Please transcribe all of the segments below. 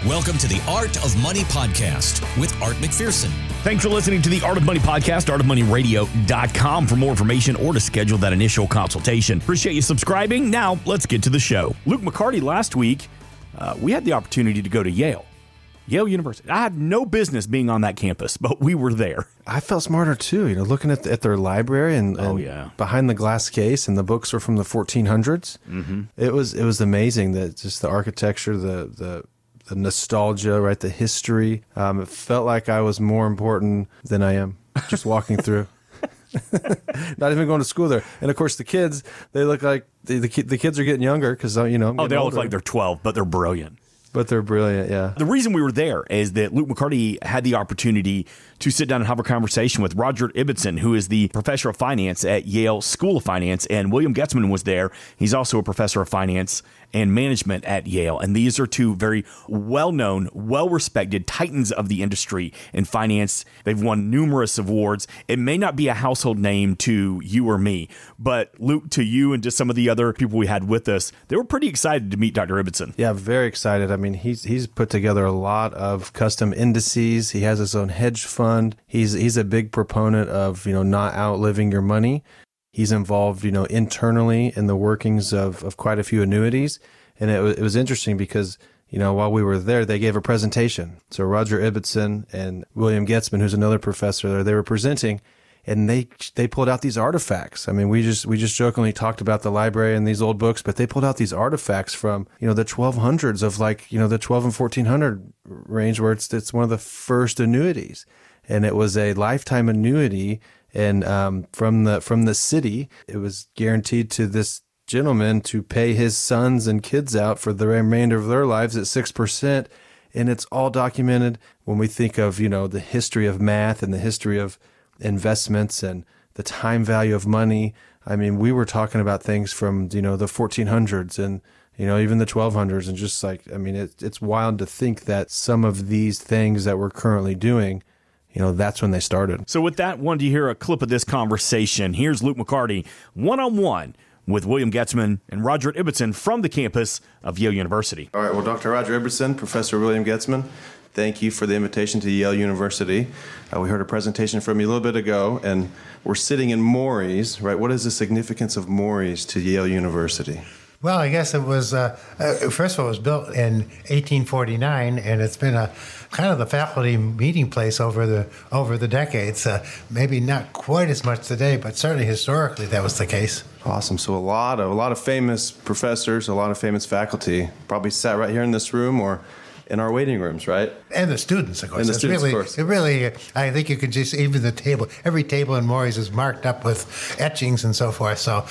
Welcome to the Art of Money Podcast with Art McPherson. Thanks for listening to the Art of Money Podcast, artofmoneyradio.com for more information or to schedule that initial consultation. Appreciate you subscribing. Now, let's get to the show. Luke McCarty, last week, we had the opportunity to go to Yale University. I had no business being on that campus, but we were there. I felt smarter too, looking at their library and behind the glass case, and the books were from the 1400s. Mm-hmm. It was amazing, that just the architecture, the nostalgia, right? The history. It felt like I was more important than I am just walking through. Not even going to school there. And of course, the kids, they look like the kids are getting younger because, I'm they all older. look like they're 12, but they're brilliant. But they're brilliant, yeah. The reason we were there is that Luke McCarty had the opportunity to sit down and have a conversation with Roger Ibbotson, who is the professor of finance at Yale School of Finance, and William Goetzmann was there. He's also a professor of finance and management at Yale. And these are two very well-known, well-respected titans of the industry in finance. They've won numerous awards. It may not be a household name to you or me, but Luke, to you and to some of the other people we had with us, they were pretty excited to meet Dr. Ibbotson. Yeah, very excited. I mean, he's put together a lot of custom indices. He has his own hedge fund. He's a big proponent of, not outliving your money. He's involved, internally in the workings of quite a few annuities. And it was interesting because, while we were there, they gave a presentation. So Roger Ibbotson and William Goetzmann, who's another professor there, they were presenting, and they pulled out these artifacts. I mean, we just jokingly talked about the library and these old books, but they pulled out these artifacts from, the 1200s of the 12 and 1400 range, where it's one of the first annuities. And it was a lifetime annuity. And from the city, it was guaranteed to this gentleman to pay his sons and kids out for the remainder of their lives at 6%. And it's all documented when we think of, the history of math and the history of investments and the time value of money. I mean, we were talking about things from, the 1400s and, even the 1200s. And just it's wild to think that some of these things that we're currently doing, that's when they started. So with that, wanted to hear a clip of this conversation. Here's Luke McCarty, one-on-one with William Goetzmann and Roger Ibbotson from the campus of Yale University. All right, well, Dr. Roger Ibbotson, Professor William Goetzmann, thank you for the invitation to Yale University. We heard a presentation from you a little bit ago, and we're sitting in Morey's, right? What is the significance of Morey's to Yale University? Well, I guess it was, first of all, it was built in 1849, and it's been a kind of the faculty meeting place over the decades. Maybe not quite as much today, but certainly historically that was the case. Awesome. So a lot of famous professors, a lot of famous faculty probably sat right here in this room or in our waiting rooms, right? And the students, of course. And the students, of course. It really, I think you could just, even the table, every table in Morey's is marked up with etchings and so forth. So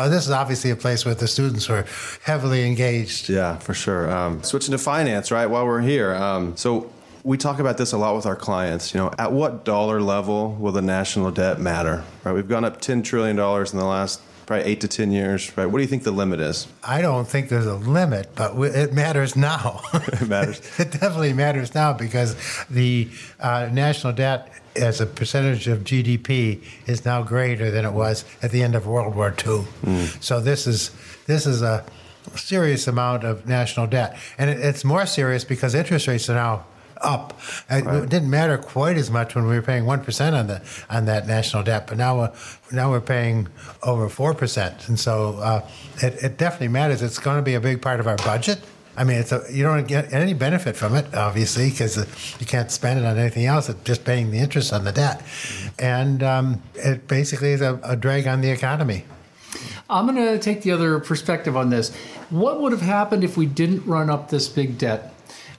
this is obviously a place where the students were heavily engaged. Yeah, for sure. Switching to finance, right, while we're here. So we talk about this a lot with our clients. At what dollar level will the national debt matter? Right, we've gone up $10 trillion in the last probably 8 to 10 years, right? What do you think the limit is? I don't think there's a limit, but it matters now. It matters. It definitely matters now because the national debt as a percentage of GDP is now greater than it was at the end of World War II. So this is a serious amount of national debt. And it's more serious because interest rates are now up. Right. It didn't matter quite as much when we were paying 1% on that national debt, but now we're paying over 4%, and so it definitely matters. It's going to be a big part of our budget. I mean, you don't get any benefit from it, obviously, because you can't spend it on anything else. It's just paying the interest on the debt, and it basically is a drag on the economy. I'm going to take the other perspective on this. What would have happened if we didn't run up this big debt?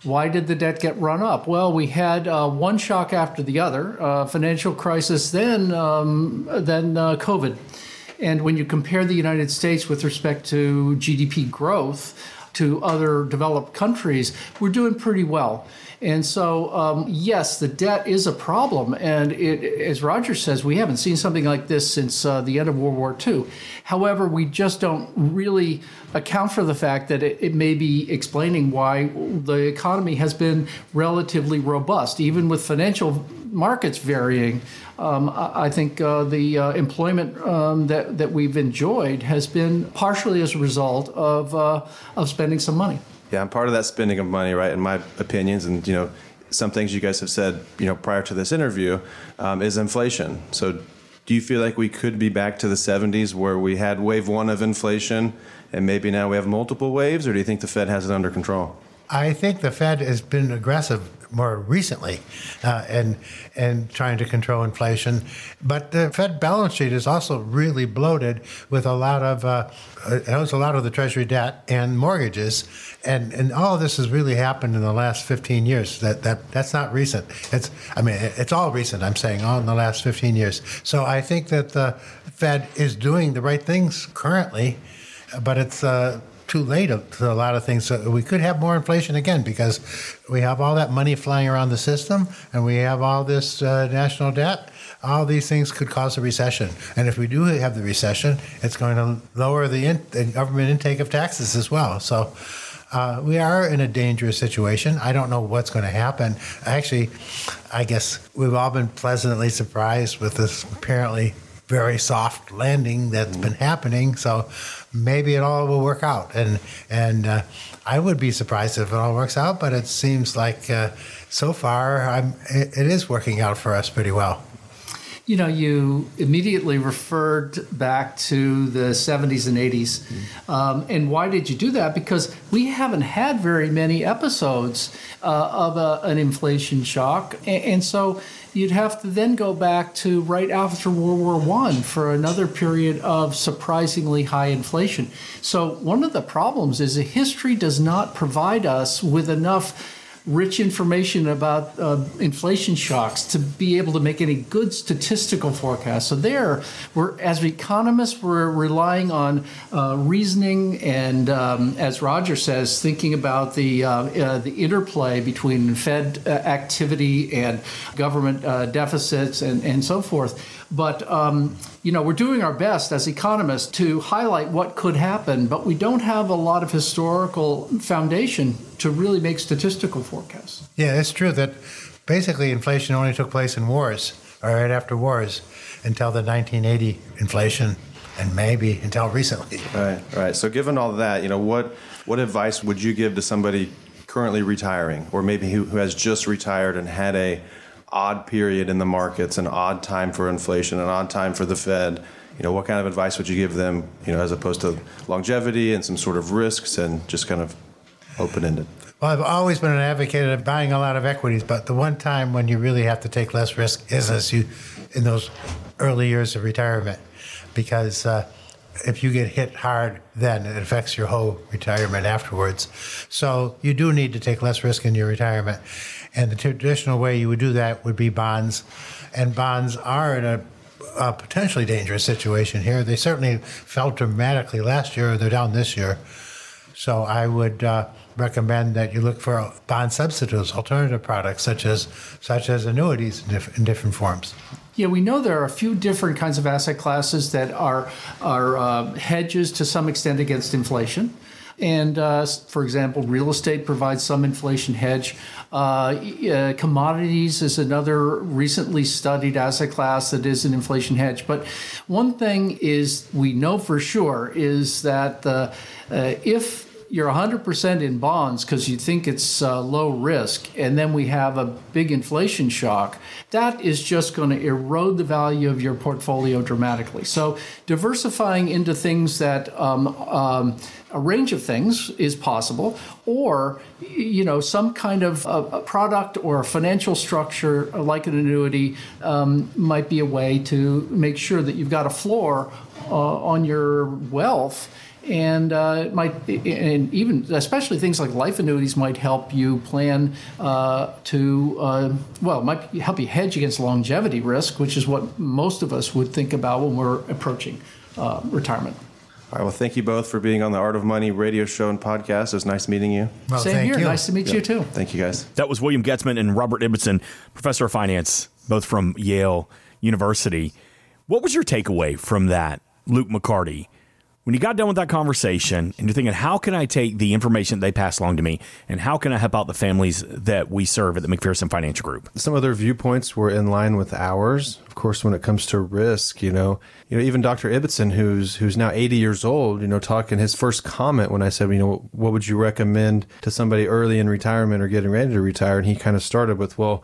Why did the debt get run up? Well, we had one shock after the other, financial crisis, then COVID. And when you compare the United States with respect to GDP growth to other developed countries, we're doing pretty well. And so, yes, the debt is a problem. And as Roger says, we haven't seen something like this since the end of World War II. However, we just don't really account for the fact that it may be explaining why the economy has been relatively robust, even with financial markets varying. I think the employment that we've enjoyed has been partially as a result of spending some money. Yeah, and part of that spending of money, right, in my opinions, and, some things you guys have said, prior to this interview, is inflation. So do you feel like we could be back to the 70s where we had wave one of inflation and maybe now we have multiple waves, or do you think the Fed has it under control? I think the Fed has been aggressive more recently and trying to control inflation. But the Fed balance sheet is also really bloated with a lot of the Treasury debt and mortgages. And all of this has really happened in the last 15 years. That's not recent. It's all recent, I'm saying, all in the last 15 years. So I think that the Fed is doing the right things currently, but it's too late to a lot of things. So we could have more inflation again because we have all that money flying around the system and we have all this national debt. All these things could cause a recession. And if we do have the recession, it's going to lower the government intake of taxes as well. So we are in a dangerous situation. I don't know what's going to happen. Actually, I guess we've all been pleasantly surprised with this apparently very soft landing that's been happening. So maybe it all will work out. And I would be surprised if it all works out, but it seems like so far it is working out for us pretty well. You immediately referred back to the 70s and 80s. And why did you do that? Because we haven't had very many episodes of an inflation shock. And so you'd have to then go back to right after World War I for another period of surprisingly high inflation. So one of the problems is that history does not provide us with enough rich information about inflation shocks to be able to make any good statistical forecasts. So as economists, we're relying on reasoning and, as Roger says, thinking about the interplay between Fed activity and government deficits and so forth. But, we're doing our best as economists to highlight what could happen, but we don't have a lot of historical foundation to really make statistical forecasts. Yeah, it's true that basically inflation only took place in wars, or right after wars, until the 1980 inflation, and maybe until recently. Right. So given all that, what advice would you give to somebody currently retiring, or maybe who has just retired and had a odd period in the markets, an odd time for inflation, an odd time for the Fed? What kind of advice would you give them, as opposed to longevity and some sort of risks and just kind of open-ended? Well, I've always been an advocate of buying a lot of equities, but the one time when you really have to take less risk is in those early years of retirement, because if you get hit hard, then it affects your whole retirement afterwards. So you do need to take less risk in your retirement. And the traditional way you would do that would be bonds. And bonds are in a potentially dangerous situation here. They certainly fell dramatically last year. They're down this year. So I would recommend that you look for bond substitutes, alternative products such as annuities in different forms. Yeah, we know there are a few different kinds of asset classes that are hedges to some extent against inflation. And for example, real estate provides some inflation hedge. Commodities is another recently studied asset class that is an inflation hedge. But one thing is we know for sure is that if you're 100% in bonds because you think it's low risk, and then we have a big inflation shock, that is just going to erode the value of your portfolio dramatically. So diversifying into things that a range of things is possible, or some kind of a product or a financial structure like an annuity might be a way to make sure that you've got a floor on your wealth. And and even especially things like life annuities might help you plan might help you hedge against longevity risk, which is what most of us would think about when we're approaching retirement. All right. Well, thank you both for being on the Art of Money radio show and podcast. It was nice meeting you. Well, Same here. You. Nice to meet you too. Thank you, guys. That was William Goetzmann and Robert Ibbotson, professor of finance, both from Yale University. What was your takeaway from that, Luke McCarty? When you got done with that conversation and you're thinking, how can I take the information they pass along to me and how can I help out the families that we serve at the McPherson Financial Group? Some other viewpoints were in line with ours. Of course, when it comes to risk, even Dr. Ibbotson, who's now 80 years old, talking his first comment when I said, what would you recommend to somebody early in retirement or getting ready to retire? And he kind of started with, well,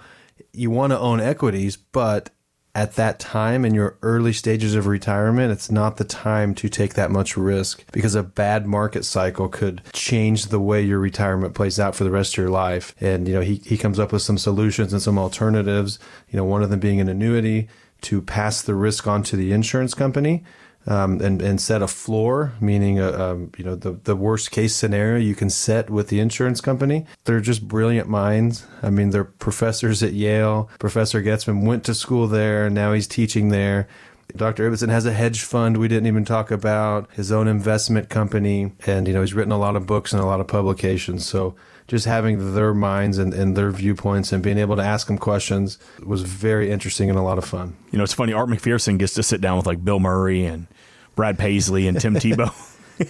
you want to own equities, but at that time in your early stages of retirement, it's not the time to take that much risk because a bad market cycle could change the way your retirement plays out for the rest of your life. And, he comes up with some solutions and some alternatives, one of them being an annuity to pass the risk on to the insurance company. And set a floor, meaning the worst case scenario you can set with the insurance company. They're just brilliant minds. I mean, they're professors at Yale. Professor Goetzmann went to school there, and now he's teaching there. Dr. Ibbotson has a hedge fund we didn't even talk about, his own investment company, and he's written a lot of books and a lot of publications. So just having their minds and their viewpoints and being able to ask them questions was very interesting and a lot of fun. It's funny, Art McPherson gets to sit down with like Bill Murray and Brad Paisley and Tim Tebow.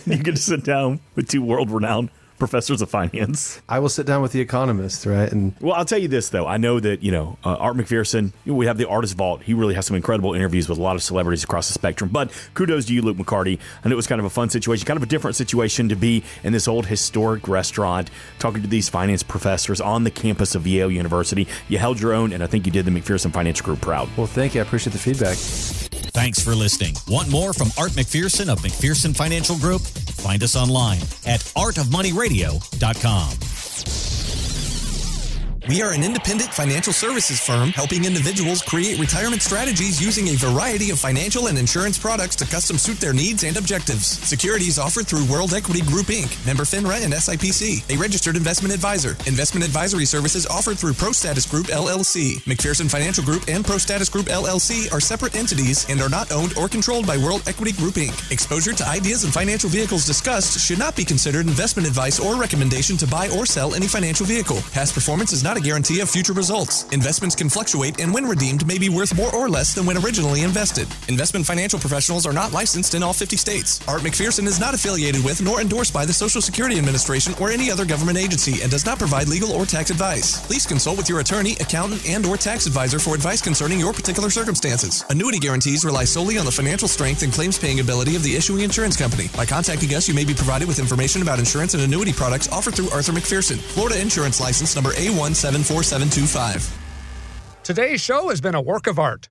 You get to sit down with two world-renowned professors of finance. I will sit down with the economist, right? And well, I'll tell you this, though. I know that, Art McPherson, we have the Artist Vault. He really has some incredible interviews with a lot of celebrities across the spectrum. But kudos to you, Luke McCarty. I know it was kind of a fun situation, kind of a different situation to be in this old historic restaurant, talking to these finance professors on the campus of Yale University. You held your own, and I think you did the McPherson Financial Group proud. Well, thank you. I appreciate the feedback. Thanks for listening. Want more from Art McPherson of McPherson Financial Group? Find us online at artofmoneyradio.com. We are an independent financial services firm helping individuals create retirement strategies using a variety of financial and insurance products to custom suit their needs and objectives. Securities offered through World Equity Group, Inc., member FINRA and SIPC, a registered investment advisor. Investment advisory services offered through ProStatus Group, LLC. McPherson Financial Group and ProStatus Group, LLC are separate entities and are not owned or controlled by World Equity Group, Inc. Exposure to ideas and financial vehicles discussed should not be considered investment advice or recommendation to buy or sell any financial vehicle. Past performance is not a guarantee of future results. Investments can fluctuate and when redeemed may be worth more or less than when originally invested. Investment financial professionals are not licensed in all 50 states. Art McPherson is not affiliated with nor endorsed by the Social Security Administration or any other government agency and does not provide legal or tax advice. Please consult with your attorney, accountant, and or tax advisor for advice concerning your particular circumstances. Annuity guarantees rely solely on the financial strength and claims paying ability of the issuing insurance company. By contacting us, you may be provided with information about insurance and annuity products offered through Arthur McPherson. Florida Insurance License number A174725. Today's show has been a work of art.